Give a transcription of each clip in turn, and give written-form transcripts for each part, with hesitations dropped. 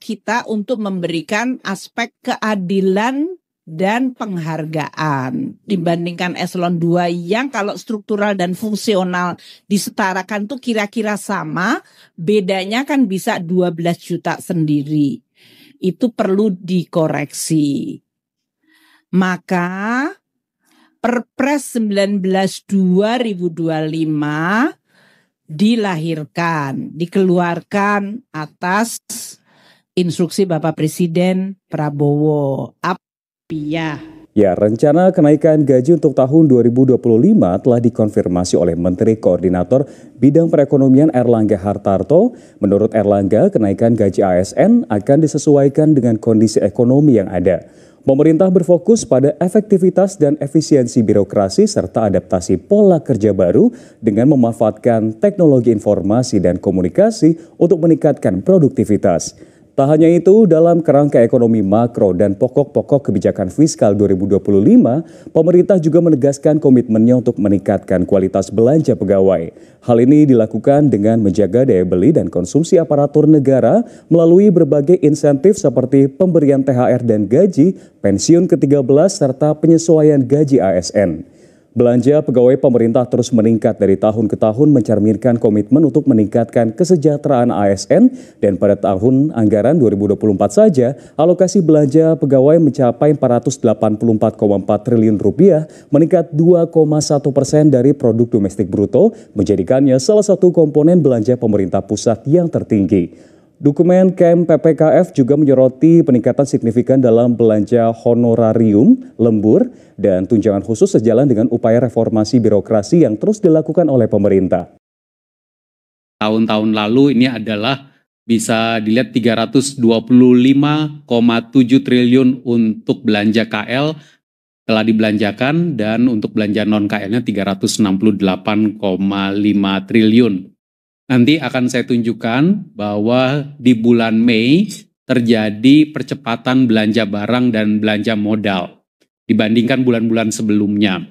kita untuk memberikan aspek keadilan dan penghargaan dibandingkan eselon 2 yang kalau struktural dan fungsional disetarakan tuh kira-kira sama, bedanya kan bisa 12 juta sendiri. Itu perlu dikoreksi. Maka Perpres 19 2025 dilahirkan, dikeluarkan atas instruksi Bapak Presiden Prabowo. Ya, rencana kenaikan gaji untuk tahun 2025 telah dikonfirmasi oleh Menteri Koordinator Bidang Perekonomian Erlangga Hartarto. Menurut Erlangga, kenaikan gaji ASN akan disesuaikan dengan kondisi ekonomi yang ada. Pemerintah berfokus pada efektivitas dan efisiensi birokrasi serta adaptasi pola kerja baru dengan memanfaatkan teknologi informasi dan komunikasi untuk meningkatkan produktivitas. Tak hanya itu, dalam kerangka ekonomi makro dan pokok-pokok kebijakan fiskal 2025, pemerintah juga menegaskan komitmennya untuk meningkatkan kualitas belanja pegawai. Hal ini dilakukan dengan menjaga daya beli dan konsumsi aparatur negara melalui berbagai insentif seperti pemberian THR dan gaji, pensiun ke-13, serta penyesuaian gaji ASN. Belanja pegawai pemerintah terus meningkat dari tahun ke tahun mencerminkan komitmen untuk meningkatkan kesejahteraan ASN dan pada tahun anggaran 2024 saja alokasi belanja pegawai mencapai 484,4 triliun rupiah, meningkat 2,1% dari produk domestik bruto, menjadikannya salah satu komponen belanja pemerintah pusat yang tertinggi. Dokumen KEM PPKF juga menyoroti peningkatan signifikan dalam belanja honorarium, lembur, dan tunjangan khusus sejalan dengan upaya reformasi birokrasi yang terus dilakukan oleh pemerintah. Tahun-tahun lalu ini adalah bisa dilihat 325,7 triliun untuk belanja KL telah dibelanjakan dan untuk belanja non-KL-nya 368,5 triliun. Nanti akan saya tunjukkan bahwa di bulan Mei terjadi percepatan belanja barang dan belanja modal dibandingkan bulan-bulan sebelumnya.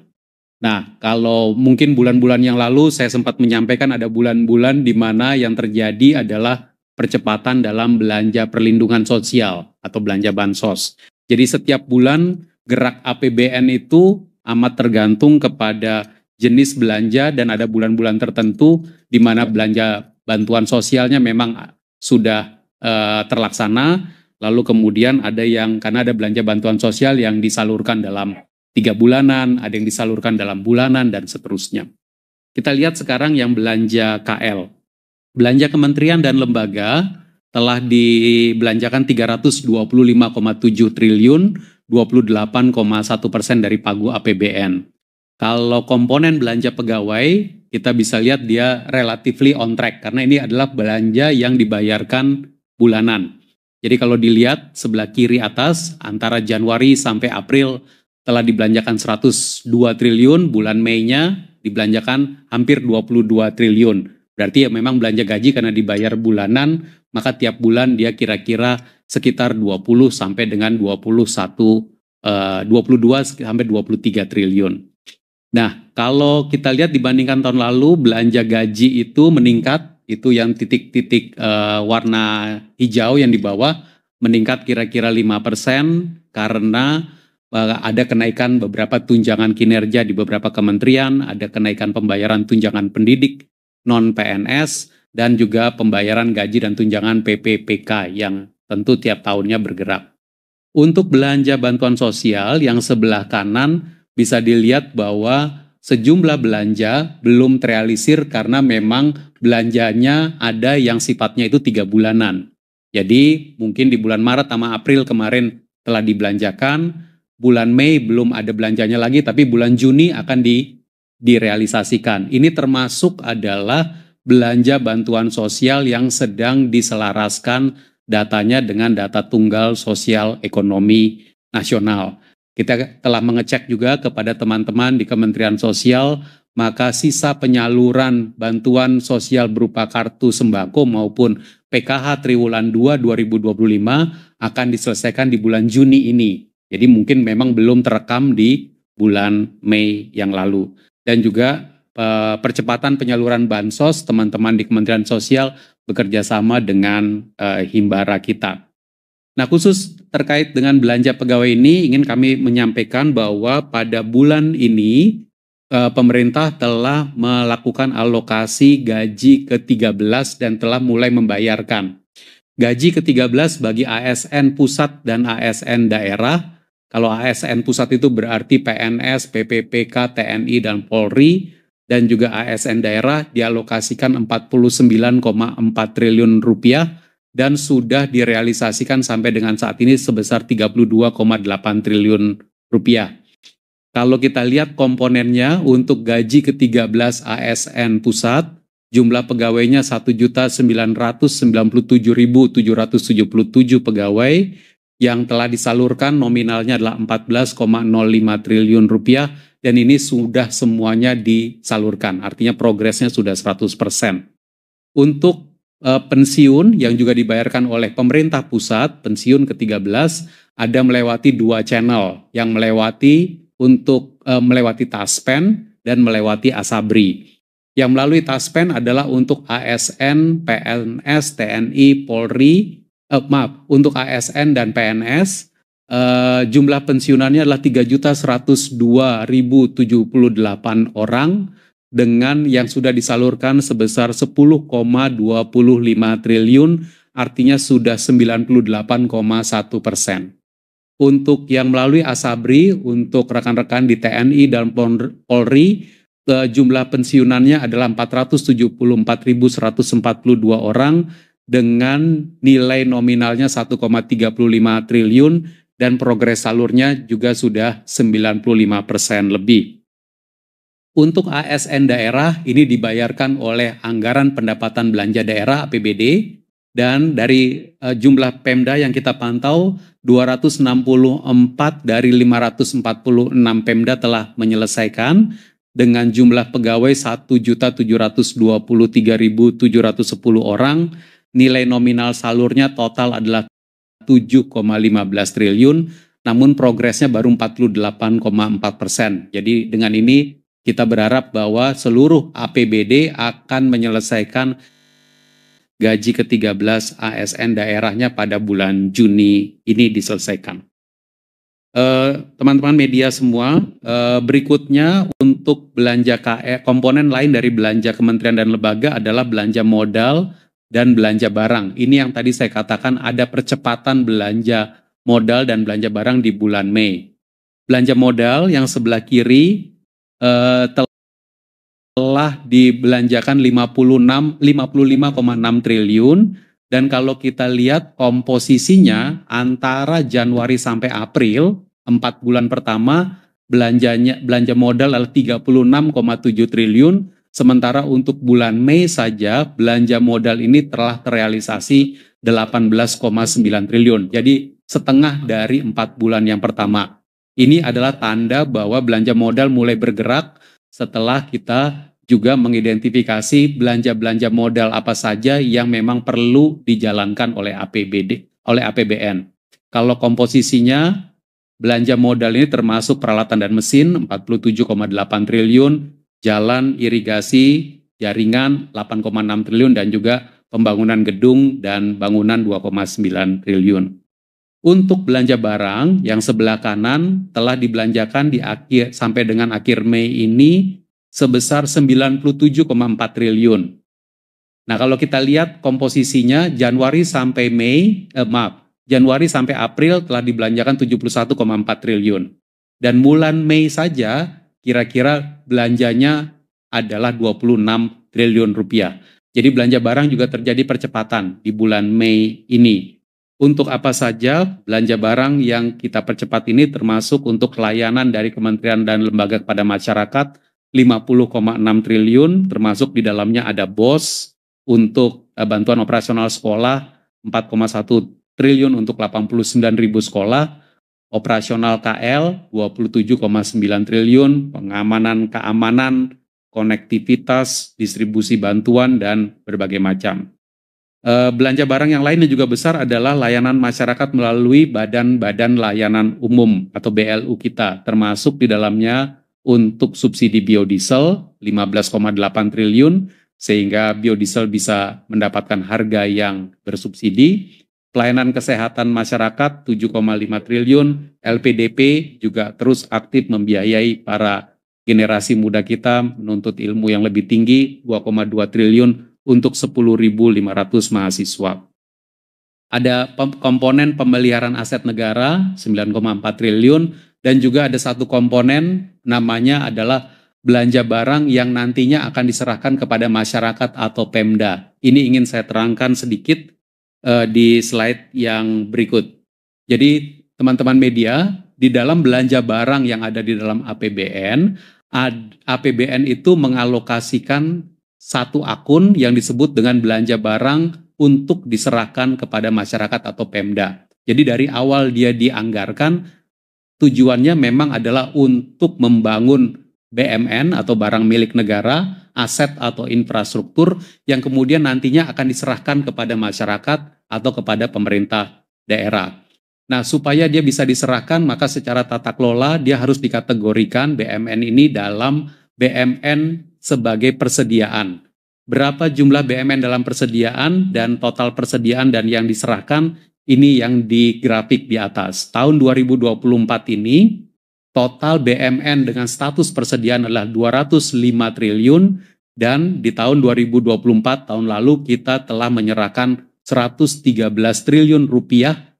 Nah, kalau mungkin bulan-bulan yang lalu saya sempat menyampaikan ada bulan-bulan di mana yang terjadi adalah percepatan dalam belanja perlindungan sosial atau belanja bansos. Jadi setiap bulan gerak APBN itu amat tergantung kepada jenis belanja dan ada bulan-bulan tertentu di mana belanja bantuan sosialnya memang sudah terlaksana, lalu kemudian ada yang karena ada belanja bantuan sosial yang disalurkan dalam 3 bulanan, ada yang disalurkan dalam bulanan dan seterusnya. Kita lihat sekarang yang belanja KL. Belanja kementerian dan lembaga telah dibelanjakan 325,7 triliun, 28,1% dari pagu APBN. Kalau komponen belanja pegawai, kita bisa lihat dia relatively on track karena ini adalah belanja yang dibayarkan bulanan. Jadi kalau dilihat sebelah kiri atas, antara Januari sampai April telah dibelanjakan 102 triliun, bulan Mei-nya dibelanjakan hampir 22 triliun. Berarti ya memang belanja gaji karena dibayar bulanan, maka tiap bulan dia kira-kira sekitar 20 sampai dengan 22 sampai 23 triliun. Nah, kalau kita lihat dibandingkan tahun lalu, belanja gaji itu meningkat, itu yang titik-titik warna hijau yang di bawah, meningkat kira-kira 5% karena ada kenaikan beberapa tunjangan kinerja di beberapa kementerian, ada kenaikan pembayaran tunjangan pendidik, non-PNS, dan juga pembayaran gaji dan tunjangan PPPK yang tentu tiap tahunnya bergerak. Untuk belanja bantuan sosial yang sebelah kanan, bisa dilihat bahwa sejumlah belanja belum terrealisir karena memang belanjanya ada yang sifatnya itu 3 bulanan. Jadi mungkin di bulan Maret sama April kemarin telah dibelanjakan, bulan Mei belum ada belanjanya lagi, tapi bulan Juni akan direalisasikan. Ini termasuk adalah belanja bantuan sosial yang sedang diselaraskan datanya dengan data tunggal sosial ekonomi nasional. Kita telah mengecek juga kepada teman-teman di Kementerian Sosial, maka sisa penyaluran bantuan sosial berupa kartu sembako maupun PKH Triwulan 2 2025 akan diselesaikan di bulan Juni ini. Jadi mungkin memang belum terekam di bulan Mei yang lalu. Dan juga percepatan penyaluran bansos, teman-teman di Kementerian Sosial bekerja sama dengan Himbara kita. Nah, khusus terkait dengan belanja pegawai ini ingin kami menyampaikan bahwa pada bulan ini pemerintah telah melakukan alokasi gaji ke-13 dan telah mulai membayarkan. Gaji ke-13 bagi ASN pusat dan ASN daerah. Kalau ASN pusat itu berarti PNS, PPPK, TNI, dan Polri, dan juga ASN daerah dialokasikan 49,4 triliun rupiah dan sudah direalisasikan sampai dengan saat ini sebesar 32,8 triliun rupiah. Kalau kita lihat komponennya untuk gaji ke-13 ASN pusat, jumlah pegawainya 1.997.777 pegawai, yang telah disalurkan nominalnya adalah 14,05 triliun rupiah, dan ini sudah semuanya disalurkan, artinya progresnya sudah 100%. Untuk pensiun yang juga dibayarkan oleh pemerintah pusat, pensiun ke-13 ada melewati 2 channel, yang melewati Taspen dan melewati Asabri. Yang melalui Taspen adalah untuk ASN, PNS, TNI, Polri, untuk ASN dan PNS, jumlah pensiunannya adalah 3.102.078 orang, dengan yang sudah disalurkan sebesar 10,25 triliun, artinya sudah 98,1%. Untuk yang melalui Asabri, untuk rekan-rekan di TNI dan Polri, jumlah pensiunannya adalah 474.142 orang, dengan nilai nominalnya 1,35 triliun dan progres salurnya juga sudah 95% lebih. Untuk ASN daerah ini dibayarkan oleh anggaran pendapatan belanja daerah APBD, dan dari jumlah Pemda yang kita pantau 264 dari 546 Pemda telah menyelesaikan dengan jumlah pegawai 1.723.710 orang. Nilai nominal salurnya total adalah 7,15 triliun, namun progresnya baru 48,4%. Jadi dengan ini kita berharap bahwa seluruh APBD akan menyelesaikan gaji ke-13 ASN daerahnya pada bulan Juni ini diselesaikan. Teman-teman media semua, berikutnya untuk belanja komponen lain dari belanja kementerian dan lembaga adalah belanja modal dan belanja barang. Ini yang tadi saya katakan ada percepatan belanja modal dan belanja barang di bulan Mei. Belanja modal yang sebelah kiri telah dibelanjakan 55,6 triliun, dan kalau kita lihat komposisinya antara Januari sampai April, 4 bulan pertama belanja modal adalah 36,7 triliun, sementara untuk bulan Mei saja belanja modal ini telah terrealisasi 18,9 triliun. Jadi setengah dari 4 bulan yang pertama. Ini adalah tanda bahwa belanja modal mulai bergerak setelah kita juga mengidentifikasi belanja-belanja modal apa saja yang memang perlu dijalankan oleh APBN. Kalau komposisinya, belanja modal ini termasuk peralatan dan mesin 47,8 triliun, jalan, irigasi, jaringan 8,6 triliun, dan juga pembangunan gedung dan bangunan 2,9 triliun. Untuk belanja barang yang sebelah kanan telah dibelanjakan sampai dengan akhir Mei ini sebesar 97,4 triliun. Nah, kalau kita lihat komposisinya Januari sampai April telah dibelanjakan 71,4 triliun. Dan bulan Mei saja kira-kira belanjanya adalah 26 triliun rupiah. Jadi belanja barang juga terjadi percepatan di bulan Mei ini. Untuk apa saja belanja barang yang kita percepat ini termasuk untuk layanan dari kementerian dan lembaga kepada masyarakat 50,6 triliun, termasuk di dalamnya ada BOS untuk bantuan operasional sekolah 4,1 triliun untuk 89.000 sekolah, operasional KL 27,9 triliun, keamanan, konektivitas, distribusi bantuan, dan berbagai macam. Belanja barang yang lainnya juga besar adalah layanan masyarakat melalui badan-badan layanan umum atau BLU kita, termasuk di dalamnya untuk subsidi biodiesel 15,8 triliun, sehingga biodiesel bisa mendapatkan harga yang bersubsidi, Pelayanan kesehatan masyarakat 7,5 triliun, LPDP juga terus aktif membiayai para generasi muda kita menuntut ilmu yang lebih tinggi 2,2 triliun untuk 10.500 mahasiswa. Ada komponen pemeliharaan aset negara 9,4 triliun dan juga ada satu komponen namanya adalah belanja barang yang nantinya akan diserahkan kepada masyarakat atau Pemda. Ini ingin saya terangkan sedikit di slide yang berikut. Jadi teman-teman media, di dalam belanja barang yang ada di dalam APBN, APBN itu mengalokasikan satu akun yang disebut dengan belanja barang untuk diserahkan kepada masyarakat atau Pemda. Jadi dari awal dia dianggarkan, tujuannya memang adalah untuk membangun BMN atau barang milik negara, aset atau infrastruktur yang kemudian nantinya akan diserahkan kepada masyarakat atau kepada pemerintah daerah. Nah, supaya dia bisa diserahkan, maka secara tata kelola dia harus dikategorikan BMN ini dalam BMN sebagai persediaan. Berapa jumlah BMN dalam persediaan dan total persediaan dan yang diserahkan, ini yang di grafik di atas. Tahun 2024 ini, total BMN dengan status persediaan adalah 205 triliun dan di tahun 2024 tahun lalu kita telah menyerahkan 113 triliun rupiah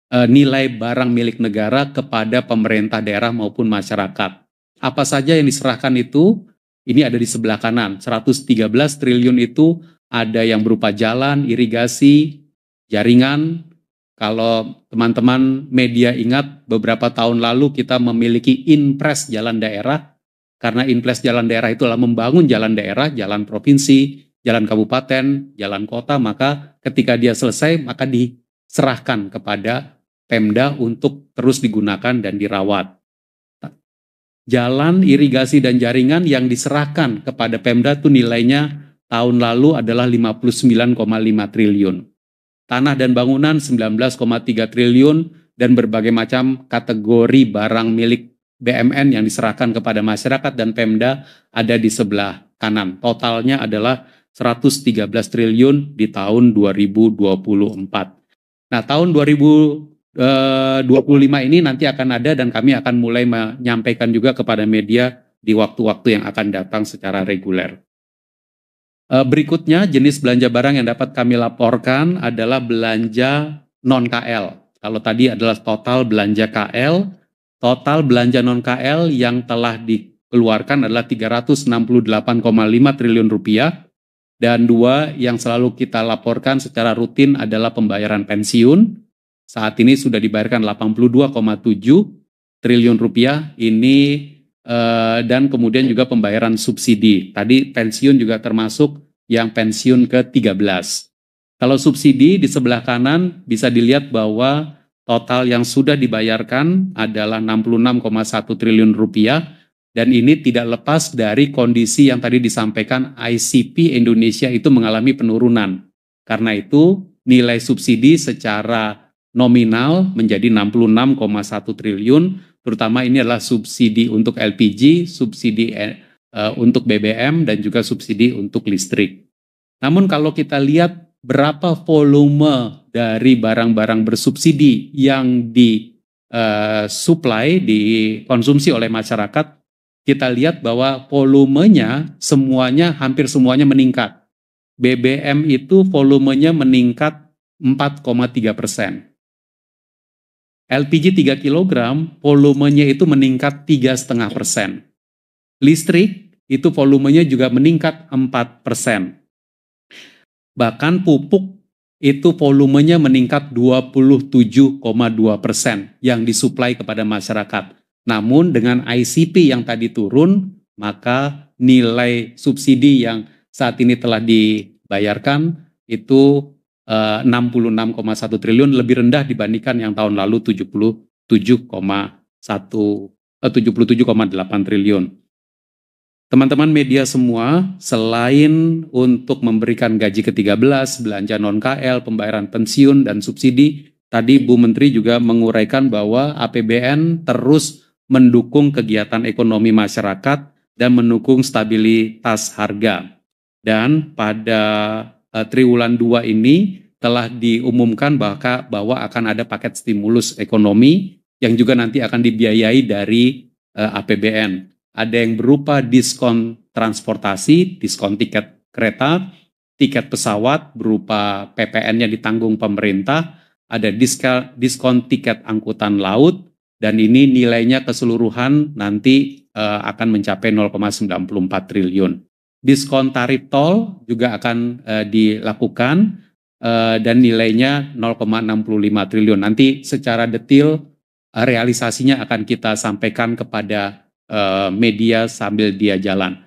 nilai barang milik negara kepada pemerintah daerah maupun masyarakat. Apa saja yang diserahkan itu? Ini ada di sebelah kanan. 113 triliun itu ada yang berupa jalan, irigasi, jaringan. Kalau teman-teman media ingat, beberapa tahun lalu kita memiliki Inpres jalan daerah, karena Inpres jalan daerah itu adalah membangun jalan daerah, jalan provinsi, jalan kabupaten, jalan kota, maka ketika dia selesai, maka diserahkan kepada Pemda untuk terus digunakan dan dirawat. Jalan, irigasi, dan jaringan yang diserahkan kepada Pemda itu nilainya tahun lalu adalah 59,5 triliun. Tanah dan bangunan 19,3 triliun dan berbagai macam kategori barang milik BMN yang diserahkan kepada masyarakat dan Pemda ada di sebelah kanan. Totalnya adalah 113 triliun di tahun 2024. Nah, tahun 2025 ini nanti akan ada dan kami akan mulai menyampaikan juga kepada media di waktu-waktu yang akan datang secara reguler. Berikutnya jenis belanja barang yang dapat kami laporkan adalah belanja non-KL. Kalau tadi adalah total belanja KL, total belanja non-KL yang telah dikeluarkan adalah 368,5 triliun rupiah dan dua yang selalu kita laporkan secara rutin adalah pembayaran pensiun. Saat ini sudah dibayarkan 82,7 triliun rupiah ini dan kemudian juga pembayaran subsidi. Tadi pensiun juga termasuk yang pensiun ke-13. Kalau subsidi di sebelah kanan bisa dilihat bahwa total yang sudah dibayarkan adalah 66,1 triliun rupiah dan ini tidak lepas dari kondisi yang tadi disampaikan ICP Indonesia itu mengalami penurunan. Karena itu nilai subsidi secara nominal menjadi 66,1 triliun, terutama ini adalah subsidi untuk LPG, subsidi untuk BBM, dan juga subsidi untuk listrik. Namun kalau kita lihat berapa volume dari barang-barang bersubsidi yang disuplai, dikonsumsi oleh masyarakat, kita lihat bahwa volumenya hampir semuanya meningkat. BBM itu volumenya meningkat 4,3%. LPG 3 kg, volumenya itu meningkat 3,5%. Listrik, itu volumenya juga meningkat 4%. Bahkan pupuk, itu volumenya meningkat 27,2% yang disuplai kepada masyarakat. Namun dengan ICP yang tadi turun, maka nilai subsidi yang saat ini telah dibayarkan itu 66,1 triliun lebih rendah dibandingkan yang tahun lalu 77,8 triliun. Teman-teman media semua, selain untuk memberikan gaji ke-13, belanja non-KL, pembayaran pensiun dan subsidi, tadi Bu Menteri juga menguraikan bahwa APBN terus mendukung kegiatan ekonomi masyarakat dan mendukung stabilitas harga. Dan pada triwulan 2 ini telah diumumkan bahwa akan ada paket stimulus ekonomi yang juga nanti akan dibiayai dari APBN. Ada yang berupa diskon transportasi, diskon tiket kereta, tiket pesawat berupa PPN-nya ditanggung pemerintah, ada diskon tiket angkutan laut, dan ini nilainya keseluruhan nanti akan mencapai 0,94 triliun. Diskon tarif tol juga akan dilakukan dan nilainya 0,65 triliun. Nanti secara detail realisasinya akan kita sampaikan kepada media sambil dia jalan.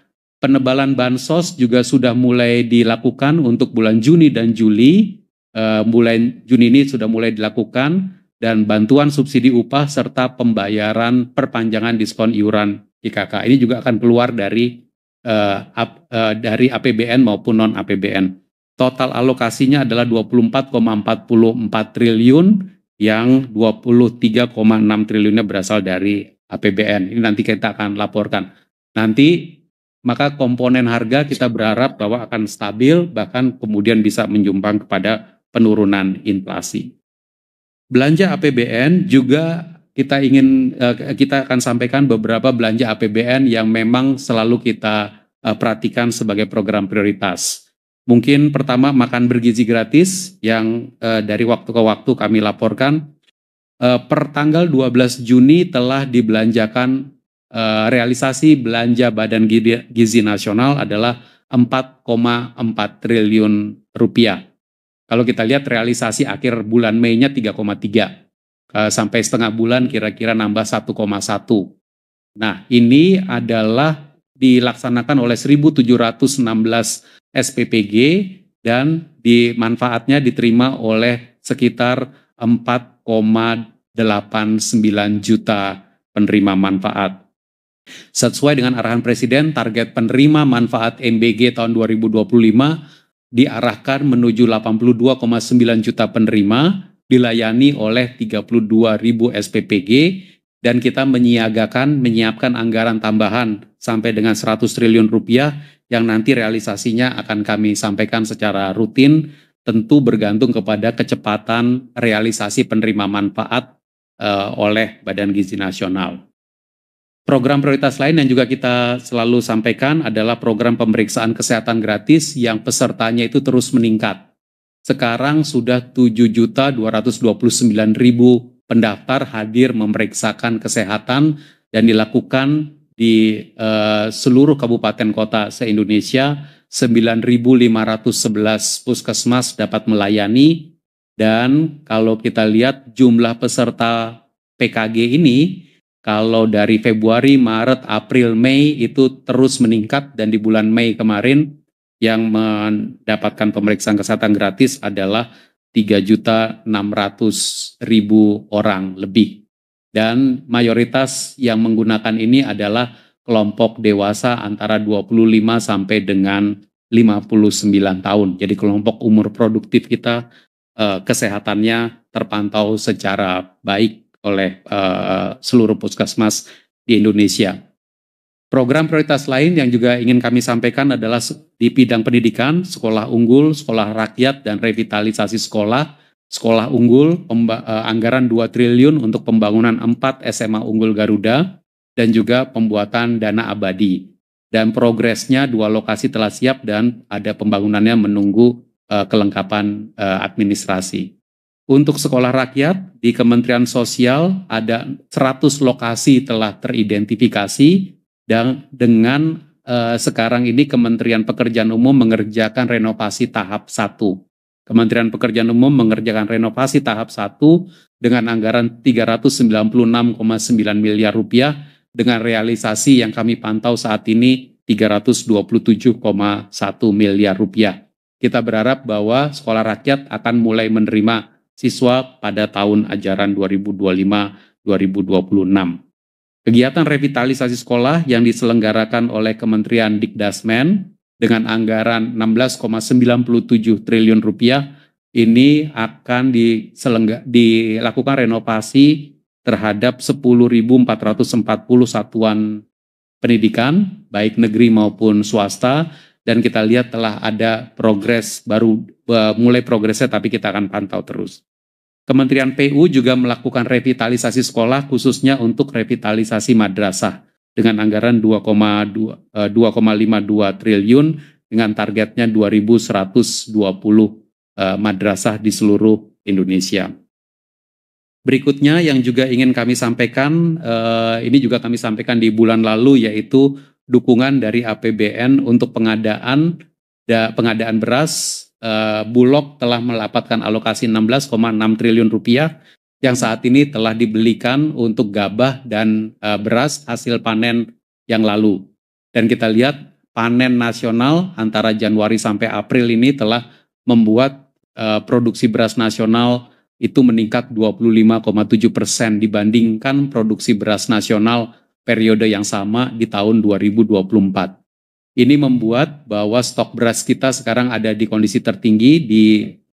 Penebalan bansos juga sudah mulai dilakukan untuk bulan Juni dan Juli. Bulan Juni ini sudah mulai dilakukan, dan bantuan subsidi upah serta pembayaran perpanjangan diskon iuran IKK. Ini juga akan keluar dari APBN maupun non-APBN. Total alokasinya adalah 24,44 triliun, yang 23,6 triliunnya berasal dari APBN. Ini nanti kita akan laporkan. Nanti maka komponen harga kita berharap bahwa akan stabil, bahkan kemudian bisa menyumbang kepada penurunan inflasi. Belanja APBN juga kita akan sampaikan beberapa belanja APBN yang memang selalu kita perhatikan sebagai program prioritas. Mungkin pertama makan bergizi gratis yang dari waktu ke waktu kami laporkan. Per tanggal 12 Juni telah dibelanjakan realisasi belanja Badan Gizi Nasional adalah 4,4 triliun rupiah. Kalau kita lihat realisasi akhir bulan Mei-nya 3,3. Sampai setengah bulan kira-kira nambah 1,1. Nah, ini adalah dilaksanakan oleh 1.716 SPPG dan manfaatnya diterima oleh sekitar 4,89 juta penerima manfaat. Sesuai dengan arahan Presiden, target penerima manfaat MBG tahun 2025 diarahkan menuju 82,9 juta penerima, dilayani oleh 32.000 SPPG, dan kita menyiapkan anggaran tambahan sampai dengan 100 triliun rupiah yang nanti realisasinya akan kami sampaikan secara rutin, tentu bergantung kepada kecepatan realisasi penerima manfaat oleh Badan Gizi Nasional. Program prioritas lain yang juga kita selalu sampaikan adalah program pemeriksaan kesehatan gratis yang pesertanya itu terus meningkat. Sekarang sudah 7.229.000 pendaftar hadir memeriksakan kesehatan dan dilakukan di seluruh kabupaten kota se-Indonesia. 9.511 puskesmas dapat melayani, dan kalau kita lihat jumlah peserta PKG ini, kalau dari Februari, Maret, April, Mei itu terus meningkat, dan di bulan Mei kemarin yang mendapatkan pemeriksaan kesehatan gratis adalah 3.600.000 orang lebih. Dan mayoritas yang menggunakan ini adalah kelompok dewasa antara 25 sampai dengan 59 tahun. Jadi kelompok umur produktif kita kesehatannya terpantau secara baik oleh seluruh puskesmas di Indonesia. Program prioritas lain yang juga ingin kami sampaikan adalah di bidang pendidikan, sekolah unggul, sekolah rakyat, dan revitalisasi sekolah. Sekolah unggul, anggaran 2 triliun untuk pembangunan 4 SMA unggul Garuda, dan juga pembuatan dana abadi. Dan progresnya 2 lokasi telah siap dan ada pembangunannya menunggu kelengkapan administrasi. Untuk sekolah rakyat, di Kementerian Sosial ada 100 lokasi telah teridentifikasi, dan dengan sekarang ini Kementerian Pekerjaan Umum mengerjakan renovasi tahap 1. Kementerian Pekerjaan Umum mengerjakan renovasi tahap 1 dengan anggaran 396,9 miliar rupiah, dengan realisasi yang kami pantau saat ini 327,1 miliar rupiah. Kita berharap bahwa sekolah rakyat akan mulai menerima siswa pada tahun ajaran 2025-2026. Kegiatan revitalisasi sekolah yang diselenggarakan oleh Kementerian Dikdasmen dengan anggaran 16,97 triliun rupiah ini akan dilakukan renovasi terhadap 10.440 satuan pendidikan, baik negeri maupun swasta, dan kita lihat telah ada progres baru, mulai progresnya, tapi kita akan pantau terus. Kementerian PU juga melakukan revitalisasi sekolah khususnya untuk revitalisasi madrasah dengan anggaran 2,52 triliun dengan targetnya 2.120 madrasah di seluruh Indonesia. Berikutnya yang juga ingin kami sampaikan, ini juga kami sampaikan di bulan lalu, yaitu dukungan dari APBN untuk pengadaan beras. Bulog telah mendapatkan alokasi 16,6 triliun rupiah yang saat ini telah dibelikan untuk gabah dan beras hasil panen yang lalu. Dan kita lihat panen nasional antara Januari sampai April ini telah membuat produksi beras nasional itu meningkat 25,7% dibandingkan produksi beras nasional periode yang sama di tahun 2024. Ini membuat bahwa stok beras kita sekarang ada di kondisi tertinggi di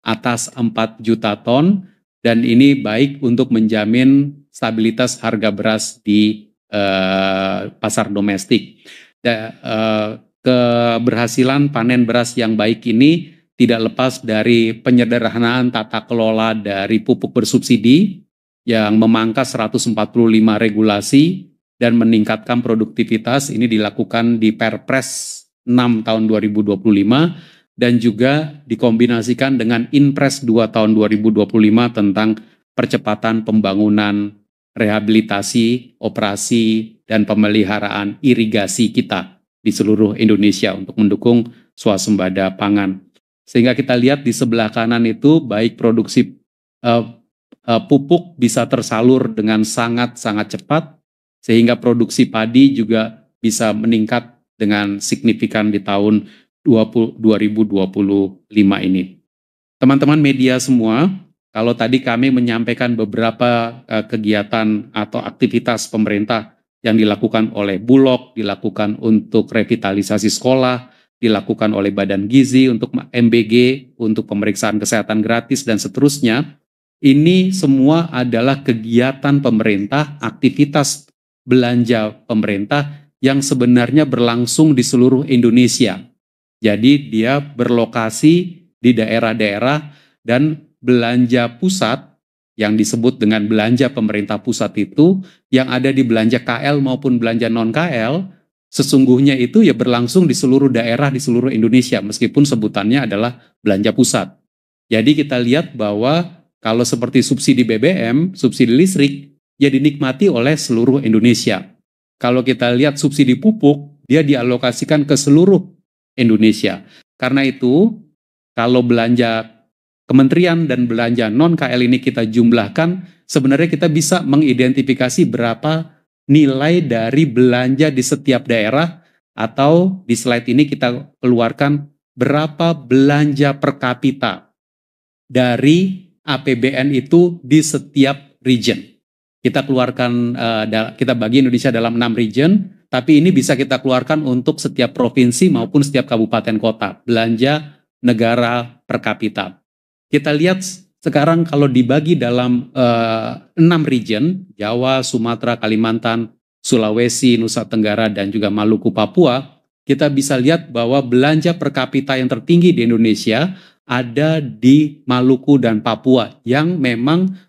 atas 4 juta ton, dan ini baik untuk menjamin stabilitas harga beras di pasar domestik. Keberhasilan panen beras yang baik ini tidak lepas dari penyederhanaan tata kelola dari pupuk bersubsidi yang memangkas 145 regulasi dan meningkatkan produktivitas. Ini dilakukan di Perpres 6 tahun 2025 dan juga dikombinasikan dengan Inpres 2 tahun 2025 tentang percepatan pembangunan, rehabilitasi, operasi, dan pemeliharaan irigasi kita di seluruh Indonesia untuk mendukung swasembada pangan. Sehingga kita lihat di sebelah kanan itu baik produksi pupuk bisa tersalur dengan sangat-sangat cepat, sehingga produksi padi juga bisa meningkat dengan signifikan di tahun 2025 ini. Teman-teman media semua, kalau tadi kami menyampaikan beberapa kegiatan atau aktivitas pemerintah yang dilakukan oleh Bulog, dilakukan untuk revitalisasi sekolah, dilakukan oleh Badan Gizi, untuk MBG, untuk pemeriksaan kesehatan gratis, dan seterusnya. Ini semua adalah kegiatan pemerintah, aktivitas belanja pemerintah yang sebenarnya berlangsung di seluruh Indonesia. Jadi dia berlokasi di daerah-daerah, dan belanja pusat yang disebut dengan belanja pemerintah pusat itu yang ada di belanja KL maupun belanja non-KL, sesungguhnya itu ya berlangsung di seluruh daerah di seluruh Indonesia, meskipun sebutannya adalah belanja pusat. Jadi kita lihat bahwa kalau seperti subsidi BBM, subsidi listrik, ya dinikmati oleh seluruh Indonesia. Kalau kita lihat subsidi pupuk, dia dialokasikan ke seluruh Indonesia. Karena itu, kalau belanja kementerian dan belanja non-KL ini kita jumlahkan, sebenarnya kita bisa mengidentifikasi berapa nilai dari belanja di setiap daerah, atau di slide ini kita keluarkan berapa belanja per kapita dari APBN itu di setiap region. Kita keluarkan, kita bagi Indonesia dalam 6 region, tapi ini bisa kita keluarkan untuk setiap provinsi maupun setiap kabupaten kota, belanja negara per kapita. Kita lihat sekarang kalau dibagi dalam 6 region, Jawa, Sumatera, Kalimantan, Sulawesi, Nusa Tenggara, dan juga Maluku, Papua, kita bisa lihat bahwa belanja per kapita yang tertinggi di Indonesia ada di Maluku dan Papua, yang memang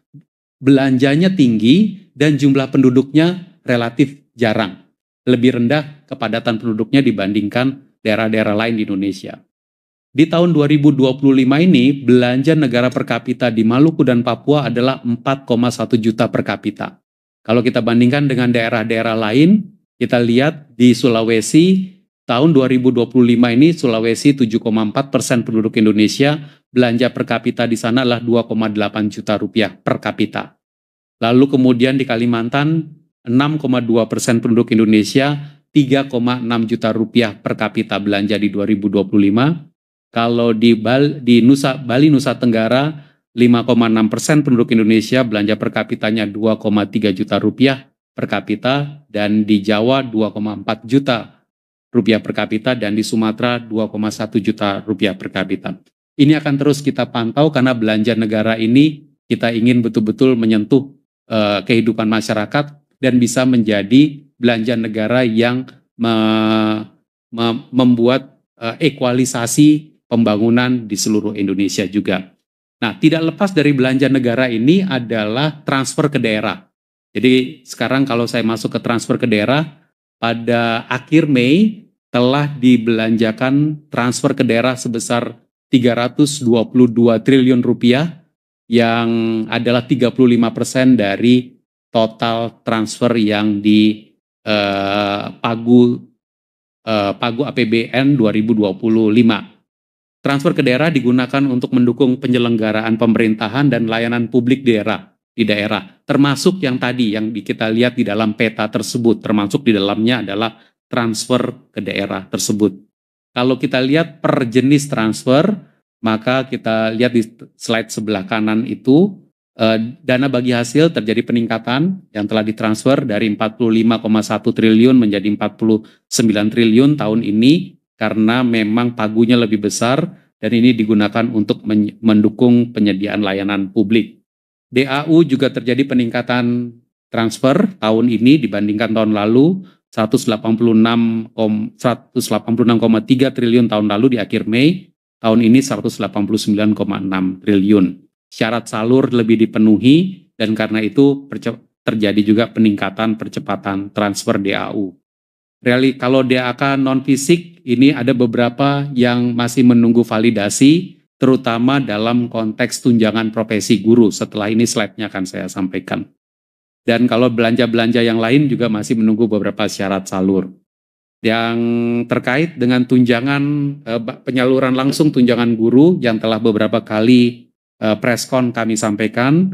belanjanya tinggi dan jumlah penduduknya relatif jarang. Lebih rendah kepadatan penduduknya dibandingkan daerah-daerah lain di Indonesia. Di tahun 2025 ini, belanja negara per kapita di Maluku dan Papua adalah 4,1 juta per kapita. Kalau kita bandingkan dengan daerah-daerah lain, kita lihat di Sulawesi, tahun 2025 ini Sulawesi 7,4% penduduk Indonesia, belanja per kapita di sana adalah 2,8 juta rupiah per kapita. Lalu kemudian di Kalimantan, 6,2% penduduk Indonesia, 3,6 juta rupiah per kapita belanja di 2025. Kalau di Bali, Nusa Tenggara, 5,6% penduduk Indonesia belanja per kapitanya 2,3 juta rupiah per kapita, dan di Jawa 2,4 juta rupiah per kapita, dan di Sumatera 2,1 juta rupiah per kapita. Ini akan terus kita pantau karena belanja negara ini kita ingin betul-betul menyentuh kehidupan masyarakat dan bisa menjadi belanja negara yang membuat ekualisasi pembangunan di seluruh Indonesia juga. Nah, tidak lepas dari belanja negara ini adalah transfer ke daerah. Jadi sekarang kalau saya masuk ke transfer ke daerah, pada akhir Mei telah dibelanjakan transfer ke daerah sebesar 322 triliun rupiah yang adalah 35% dari total transfer yang di Pagu APBN 2025. Transfer ke daerah digunakan untuk mendukung penyelenggaraan pemerintahan dan layanan publik di daerah, termasuk yang tadi yang kita lihat di dalam peta tersebut, termasuk di dalamnya adalah transfer ke daerah tersebut. Kalau kita lihat per jenis transfer, maka kita lihat di slide sebelah kanan itu, dana bagi hasil terjadi peningkatan yang telah ditransfer dari 45,1 triliun menjadi 49 triliun tahun ini karena memang pagunya lebih besar dan ini digunakan untuk mendukung penyediaan layanan publik. DAU juga terjadi peningkatan transfer tahun ini dibandingkan tahun lalu, 186,3 triliun tahun lalu di akhir Mei, tahun ini 189,6 triliun. Syarat salur lebih dipenuhi dan karena itu terjadi juga peningkatan percepatan transfer DAU. Kalau DAK non-fisik ini ada beberapa yang masih menunggu validasi, terutama dalam konteks tunjangan profesi guru. Setelah ini slide-nya akan saya sampaikan. Dan kalau belanja-belanja yang lain juga masih menunggu beberapa syarat salur. Yang terkait dengan tunjangan penyaluran langsung tunjangan guru yang telah beberapa kali preskon kami sampaikan,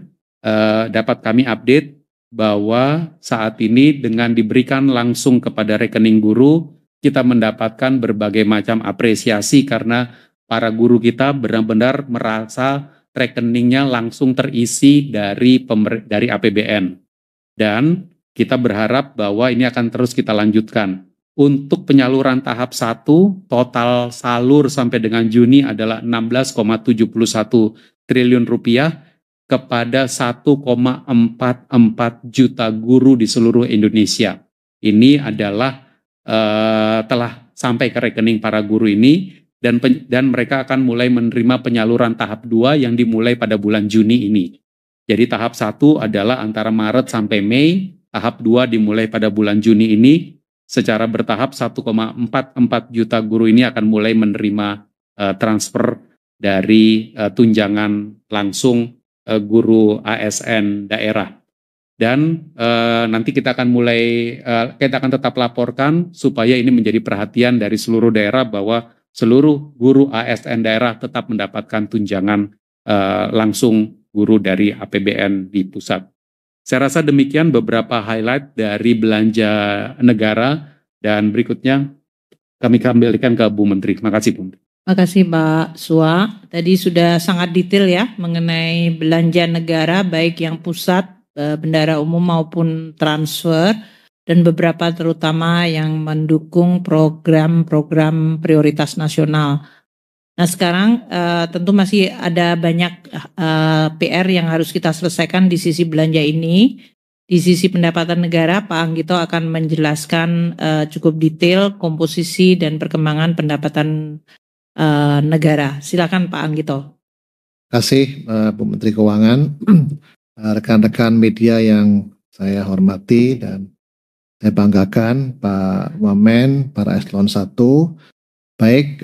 dapat kami update bahwa saat ini dengan diberikan langsung kepada rekening guru, kita mendapatkan berbagai macam apresiasi karena para guru kita benar-benar merasa rekeningnya langsung terisi dari APBN. Dan kita berharap bahwa ini akan terus kita lanjutkan. Untuk penyaluran tahap 1, total salur sampai dengan Juni adalah 16,71 triliun rupiah kepada 1,44 juta guru di seluruh Indonesia. Ini adalah telah sampai ke rekening para guru ini dan mereka akan mulai menerima penyaluran tahap 2 yang dimulai pada bulan Juni ini. Jadi tahap 1 adalah antara Maret sampai Mei, tahap 2 dimulai pada bulan Juni ini. Secara bertahap 1,44 juta guru ini akan mulai menerima transfer dari tunjangan langsung guru ASN daerah. Dan nanti kita akan kita akan tetap laporkan supaya ini menjadi perhatian dari seluruh daerah bahwa seluruh guru ASN daerah tetap mendapatkan tunjangan langsung guru dari APBN di pusat. Saya rasa demikian beberapa highlight dari belanja negara dan berikutnya kami kembalikan ke Bu Menteri. Terima kasih Bu Menteri. Terima kasih Pak Sua. Tadi sudah sangat detail ya mengenai belanja negara baik yang pusat, bendara umum maupun transfer dan beberapa terutama yang mendukung program-program prioritas nasional. Nah sekarang tentu masih ada banyak PR yang harus kita selesaikan di sisi belanja ini. Di sisi pendapatan negara, Pak Anggito akan menjelaskan cukup detail komposisi dan perkembangan pendapatan negara. Silakan Pak Anggito. Terima kasih Bu Menteri Keuangan, rekan-rekan media yang saya hormati dan saya banggakan, Pak Wamen, para eselon 1. Baik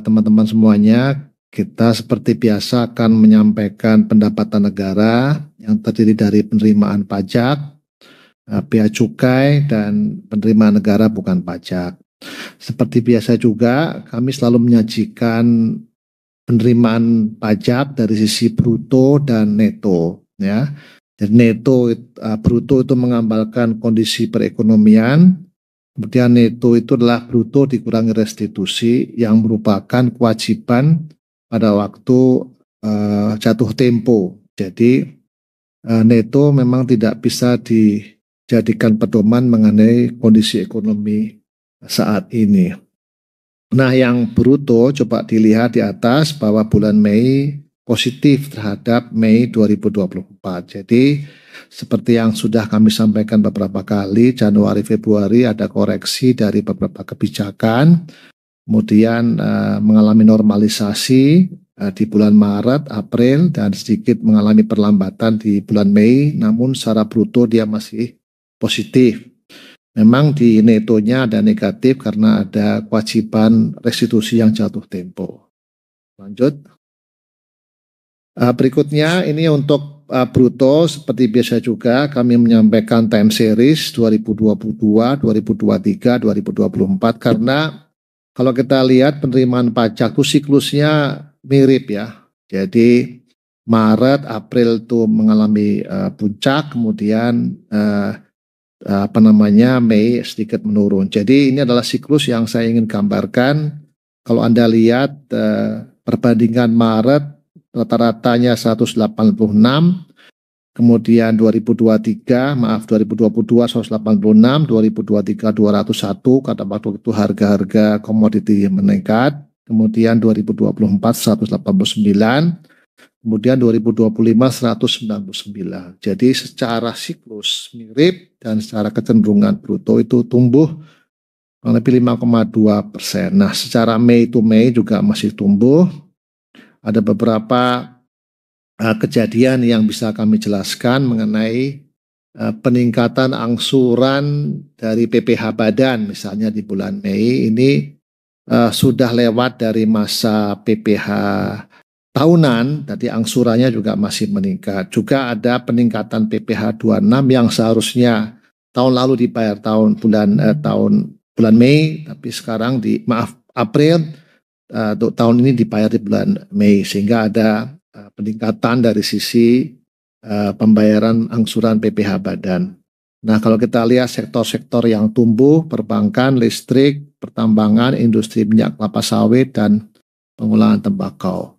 teman-teman semuanya, kita seperti biasa akan menyampaikan pendapatan negara yang terdiri dari penerimaan pajak, bea cukai, dan penerimaan negara bukan pajak. Seperti biasa juga kami selalu menyajikan penerimaan pajak dari sisi bruto dan neto, ya. Jadi bruto itu menggambarkan kondisi perekonomian. Kemudian neto itu adalah bruto dikurangi restitusi yang merupakan kewajiban pada waktu jatuh tempo. Jadi neto memang tidak bisa dijadikan pedoman mengenai kondisi ekonomi saat ini. Nah yang bruto coba dilihat di atas bahwa bulan Mei positif terhadap Mei 2024. Jadi seperti yang sudah kami sampaikan beberapa kali, Januari Februari ada koreksi dari beberapa kebijakan kemudian mengalami normalisasi di bulan Maret, April, dan sedikit mengalami perlambatan di bulan Mei, namun secara bruto dia masih positif. Memang di netonya ada negatif karena ada kewajiban restitusi yang jatuh tempo. Lanjut. Berikutnya ini untuk bruto, seperti biasa juga kami menyampaikan time series 2022, 2023, 2024, karena kalau kita lihat penerimaan pajak itu siklusnya mirip ya. Jadi Maret, April itu mengalami puncak, kemudian Mei sedikit menurun. Jadi ini adalah siklus yang saya ingin gambarkan. Kalau Anda lihat perbandingan Maret rata-ratanya 186, kemudian 2022 186, 2023 201 karena waktu itu harga-harga komoditi meningkat. Kemudian 2024 189, kemudian 2025 199. Jadi secara siklus mirip dan secara kecenderungan bruto itu tumbuh kurang lebih 5,2%. Nah, secara Mei to Mei juga masih tumbuh. Ada beberapa kejadian yang bisa kami jelaskan mengenai peningkatan angsuran dari PPh Badan, misalnya di bulan Mei ini sudah lewat dari masa PPh tahunan, tadi angsurannya juga masih meningkat. Juga ada peningkatan PPh 26 yang seharusnya tahun lalu dibayar bulan Mei, tapi sekarang April, untuk tahun ini dibayar di bulan Mei, sehingga ada peningkatan dari sisi pembayaran angsuran PPh Badan. Nah, kalau kita lihat sektor-sektor yang tumbuh, perbankan, listrik, pertambangan, industri minyak kelapa sawit, dan pengolahan tembakau.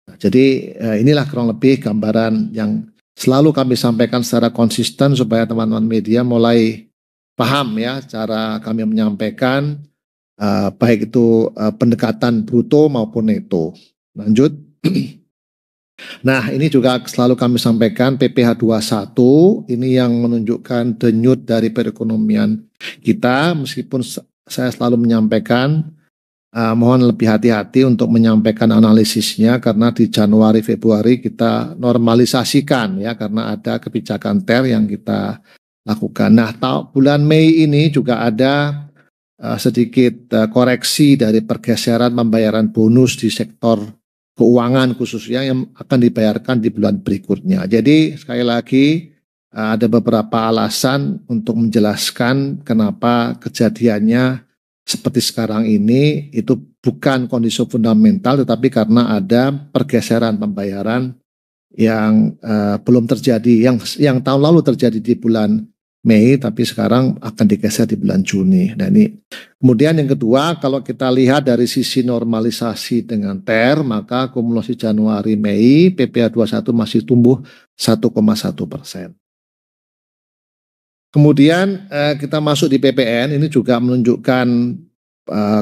Nah, jadi inilah kurang lebih gambaran yang selalu kami sampaikan secara konsisten supaya teman-teman media mulai paham ya cara kami menyampaikan baik itu pendekatan bruto maupun neto. Lanjut. Nah, ini juga selalu kami sampaikan PPh 21 ini yang menunjukkan denyut dari perekonomian kita, meskipun saya selalu menyampaikan mohon lebih hati-hati untuk menyampaikan analisisnya karena di Januari Februari kita normalisasikan ya karena ada kebijakan TER yang kita lakukan. Nah, bulan Mei ini juga ada sedikit koreksi dari pergeseran pembayaran bonus di sektor keuangan khususnya yang akan dibayarkan di bulan berikutnya. Jadi sekali lagi ada beberapa alasan untuk menjelaskan kenapa kejadiannya seperti sekarang ini itu bukan kondisi fundamental tetapi karena ada pergeseran pembayaran yang belum terjadi, yang tahun lalu terjadi di bulan Mei tapi sekarang akan digeser di bulan Juni. Nah, ini kemudian yang kedua, kalau kita lihat dari sisi normalisasi dengan TER, maka akumulasi Januari Mei PPh 21 masih tumbuh 1,1%. Kemudian kita masuk di PPN, ini juga menunjukkan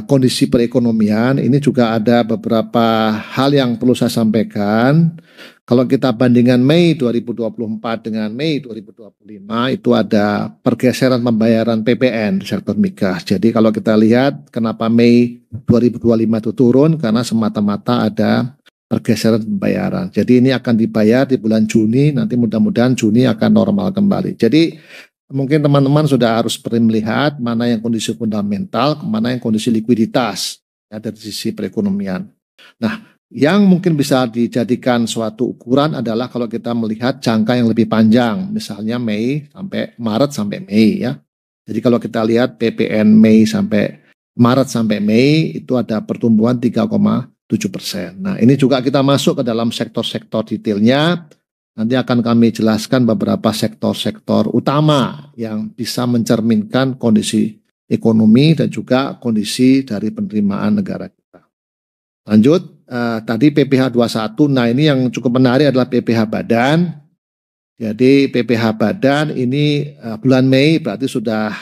kondisi perekonomian. Ini juga ada beberapa hal yang perlu saya sampaikan. Kalau kita bandingkan Mei 2024 dengan Mei 2025 itu ada pergeseran pembayaran PPN di sektor migas. Jadi kalau kita lihat kenapa Mei 2025 itu turun karena semata-mata ada pergeseran pembayaran. Jadi ini akan dibayar di bulan Juni, nanti mudah-mudahan Juni akan normal kembali. Jadi mungkin teman-teman sudah harus melihat mana yang kondisi fundamental, mana yang kondisi likuiditas ya, dari sisi perekonomian. Nah, yang mungkin bisa dijadikan suatu ukuran adalah kalau kita melihat jangka yang lebih panjang, misalnya Maret sampai Mei ya. Jadi kalau kita lihat PPN Maret sampai Mei itu ada pertumbuhan 3,7%. Nah, ini juga kita masuk ke dalam sektor-sektor detailnya. Nanti akan kami jelaskan beberapa sektor-sektor utama yang bisa mencerminkan kondisi ekonomi dan juga kondisi dari penerimaan negara kita. Lanjut. Tadi PPh 21, nah ini yang cukup menarik adalah PPh Badan. Jadi PPh Badan ini bulan Mei berarti sudah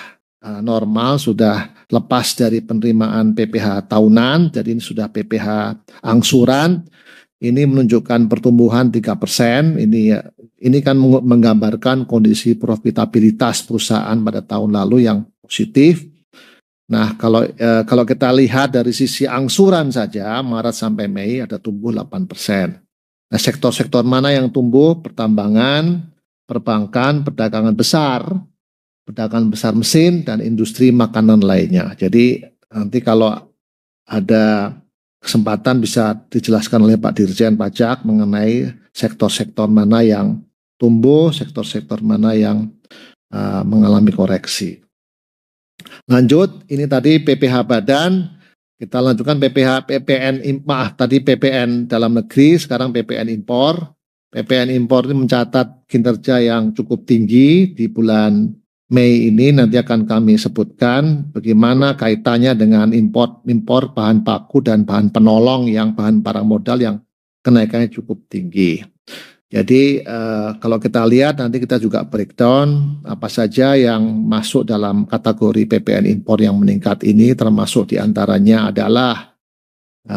normal, sudah lepas dari penerimaan PPh tahunan, jadi ini sudah PPh angsuran. Ini menunjukkan pertumbuhan 3%, ini kan menggambarkan kondisi profitabilitas perusahaan pada tahun lalu yang positif. Nah, kalau kita lihat dari sisi angsuran saja, Maret sampai Mei ada tumbuh 8%. Nah, sektor-sektor mana yang tumbuh? Pertambangan, perbankan, perdagangan besar mesin, dan industri makanan lainnya. Jadi nanti kalau ada kesempatan bisa dijelaskan oleh Pak Dirjen Pajak mengenai sektor-sektor mana yang tumbuh, sektor-sektor mana yang mengalami koreksi. Lanjut, ini tadi PPH badan, kita lanjutkan PPN dalam negeri, sekarang PPN impor. PPN impor ini mencatat kinerja yang cukup tinggi di bulan Mei ini, nanti akan kami sebutkan bagaimana kaitannya dengan impor bahan baku dan bahan penolong yang bahan barang modal yang kenaikannya cukup tinggi. Jadi kalau kita lihat nanti kita juga breakdown apa saja yang masuk dalam kategori PPN impor yang meningkat ini, termasuk diantaranya adalah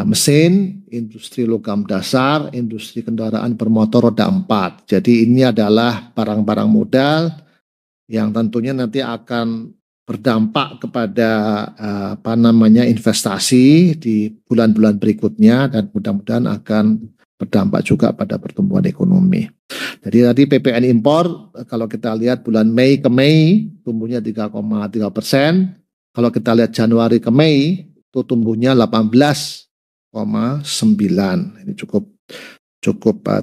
mesin, industri logam dasar, industri kendaraan bermotor roda 4. Jadi ini adalah barang-barang modal yang tentunya nanti akan berdampak kepada investasi di bulan-bulan berikutnya, dan mudah-mudahan akan berdampak juga pada pertumbuhan ekonomi. Jadi tadi PPN impor kalau kita lihat bulan Mei ke Mei tumbuhnya 3,3%. Kalau kita lihat Januari ke Mei itu tumbuhnya 18,9%. Ini cukup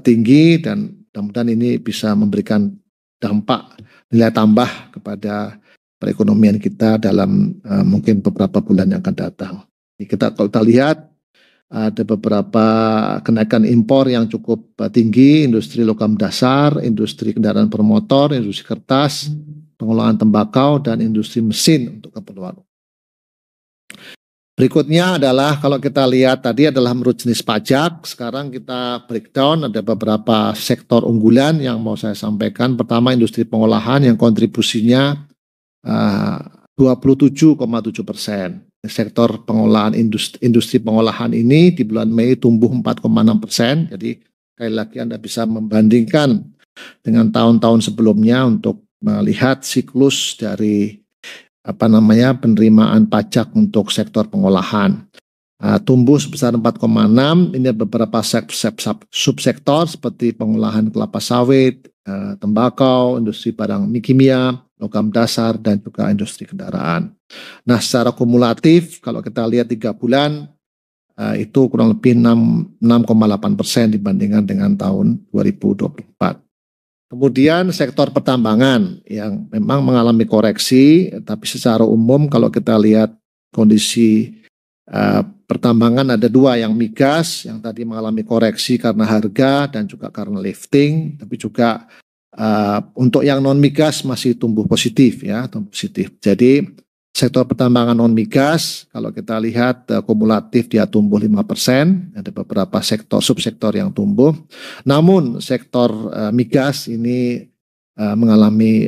tinggi, dan mudah-mudahan ini bisa memberikan dampak nilai tambah kepada perekonomian kita dalam mungkin beberapa bulan yang akan datang. Kalau kita lihat ada beberapa kenaikan impor yang cukup tinggi, industri logam dasar, industri kendaraan bermotor, industri kertas, pengolahan tembakau, dan industri mesin untuk keperluan. Berikutnya adalah kalau kita lihat tadi adalah menurut jenis pajak, sekarang kita breakdown, ada beberapa sektor unggulan yang mau saya sampaikan. Pertama, industri pengolahan yang kontribusinya 27,7%. Sektor pengolahan industri pengolahan ini di bulan Mei tumbuh 4,6%. Jadi sekali lagi Anda bisa membandingkan dengan tahun-tahun sebelumnya untuk melihat siklus dari penerimaan pajak untuk sektor pengolahan. Tumbuh sebesar 4,6. Ini beberapa subsektor seperti pengolahan kelapa sawit, tembakau, industri barang kimia, logam dasar, dan juga industri kendaraan. Nah, secara kumulatif kalau kita lihat 3 bulan itu kurang lebih 6,8% dibandingkan dengan tahun 2024. Kemudian sektor pertambangan yang memang mengalami koreksi, tapi secara umum kalau kita lihat kondisi pertambangan ada 2, yang migas yang tadi mengalami koreksi karena harga dan juga karena lifting, tapi juga untuk yang non migas masih tumbuh positif ya, tumbuh positif. Jadi sektor pertambangan non migas kalau kita lihat kumulatif dia tumbuh 5%, ada beberapa subsektor yang tumbuh. Namun sektor migas ini mengalami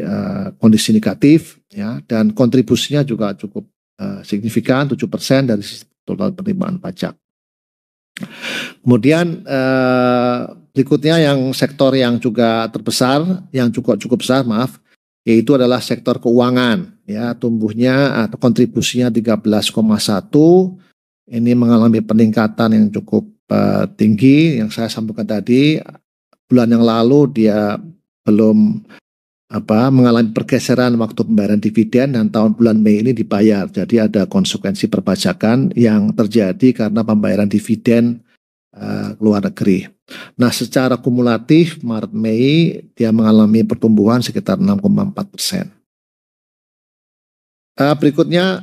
kondisi negatif ya, dan kontribusinya juga cukup signifikan 7% dari total penerimaan pajak. Kemudian berikutnya yang sektor yang juga terbesar, yang cukup besar yaitu adalah sektor keuangan ya, tumbuhnya atau kontribusinya 13,1. Ini mengalami peningkatan yang cukup tinggi. Yang saya sampaikan tadi, bulan yang lalu dia belum mengalami pergeseran waktu pembayaran dividen, dan bulan Mei ini dibayar. Jadi ada konsekuensi perpajakan yang terjadi karena pembayaran dividen luar negeri. Nah, secara kumulatif Maret Mei dia mengalami pertumbuhan sekitar 6,4%. Berikutnya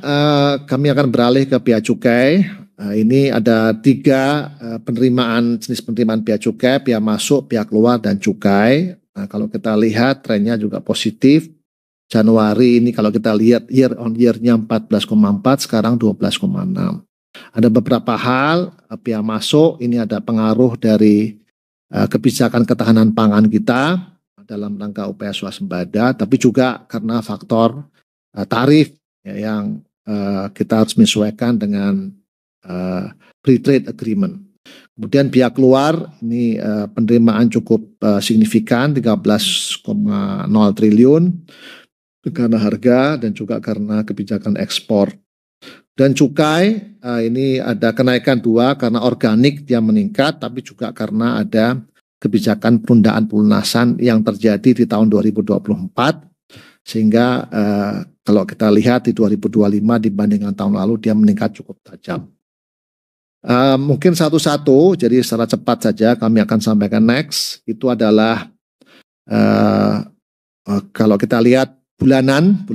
kami akan beralih ke bea cukai. Ini ada 3 jenis penerimaan bea cukai: bea masuk, bea keluar, dan cukai. Nah, kalau kita lihat trennya juga positif. Januari ini kalau kita lihat year on year-nya 14,4, sekarang 12,6. Ada beberapa hal, bea masuk ini ada pengaruh dari kebijakan ketahanan pangan kita dalam rangka upaya swasembada, tapi juga karena faktor tarif ya, yang kita harus menyesuaikan dengan free trade agreement. Kemudian bea keluar ini penerimaan cukup signifikan 13,0 triliun karena harga dan juga karena kebijakan ekspor. Dan cukai ini ada kenaikan 2 karena organik dia meningkat, tapi juga karena ada kebijakan penundaan pelunasan yang terjadi di tahun 2024, sehingga kalau kita lihat di 2025 dibandingkan tahun lalu dia meningkat cukup tajam. Mungkin satu-satu, jadi secara cepat saja kami akan sampaikan next, itu adalah kalau kita lihat bulanan,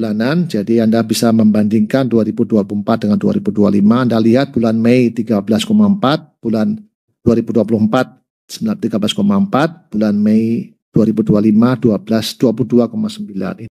jadi Anda bisa membandingkan 2024 dengan 2025. Anda lihat bulan Mei 13,4, bulan 2024 13,4, bulan Mei 2025 22,9.